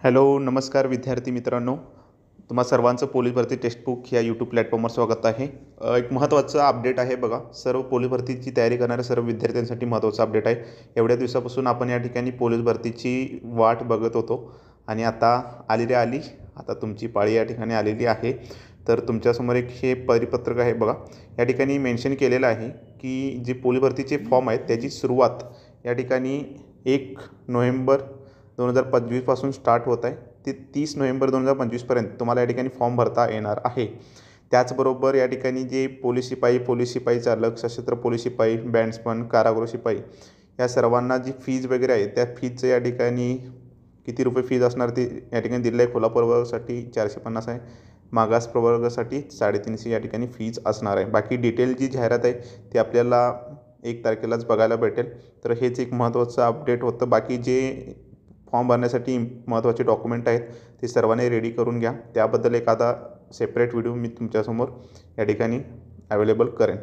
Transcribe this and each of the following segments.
Hello नमस्कार विद्यार्थी मित्रांनो, तुम्हा सर्वांचं पोलीस भरती टेक्स्टबुक या यूट्यूब प्लॅटफॉर्मवर स्वागत आहे। एक महत्त्वाचं अपडेट आहे बघा, सर्व पोलीस भरतीची तयारी करणाऱ्या सर्व विद्यार्थ्यांसाठी महत्त्वाचं अपडेट आहे। एवढ्या दिवसापासून आपण या ठिकाणी पोलीस भरतीची वाट बघत होतो आणि आता आली आता तुमची पाळी या ठिकाणी आलेली आहे। तर तुमच्यासमोर एक हे परिपत्रक आहे बघा, या ठिकाणी मेन्शन केलेलं आहे की जे पोलीस भरतीचे फॉर्म आहेत त्याची सुरुवात या ठिकाणी 1 नोव्हेंबर 2025 पासून स्टार्ट होत आहे ते 30 नोव्हेंबर 2025 पर्यंत तुम्हाला या ठिकाणी फॉर्म भरता येणार आहे। त्याचबरोबर या ठिकाणी जे पोलीस शिपाई चालक, सशस्त्र पोलीस शिपाई, बँड्समन, कारागृह शिपाई या सर्वांना जी फीज वगैरे आहे त्या फीजचं या ठिकाणी किती रुपये फीज असणार ते या ठिकाणी दिलं आहे। खुला प्रवर्गासाठी 450 आहे, मागास प्रवर्गासाठी 350 या ठिकाणी फीज असणार आहे। बाकी डिटेल जी जाहिरात आहे ती आपल्याला 1 तारखेलाच बघायला भेटेल। तर हेच एक महत्त्वाचं अपडेट होतं। बाकी जे फॉर्म भरण्यासाठी महत्त्वाचे डॉक्युमेंट आहेत ते सर्वांनी रेडी करून घ्या, त्याबद्दल एखादा सेपरेट व्हिडिओ मी तुमच्यासमोर या ठिकाणी अवेलेबल करेन।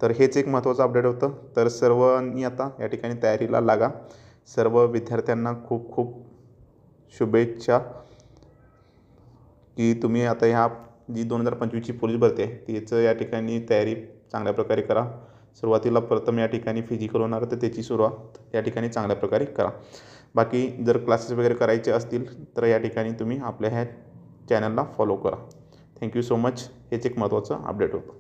तर हेच एक महत्त्वाचं अपडेट होतं। तर सर्वांनी आता या ठिकाणी तयारीला लागा। सर्व विद्यार्थ्यांना खूप खूप शुभेच्छा की तुम्ही आता ह्या जी 2025ची पोलीस भरती आहे तिचं या ठिकाणी तयारी चांगल्या प्रकारे करा। सुरुवातीला प्रथम या ठिकाणी फिजिकल होणार तर त्याची सुरुवात या ठिकाणी चांगल्या प्रकारे करा। बाकी जर क्लासेस वगैरे करायचे असतील तर या ठिकाणी तुम्ही आपल्या ह्या चॅनलला फॉलो करा। Thank you so much. हेच एक महत्त्वाचं अपडेट होतं।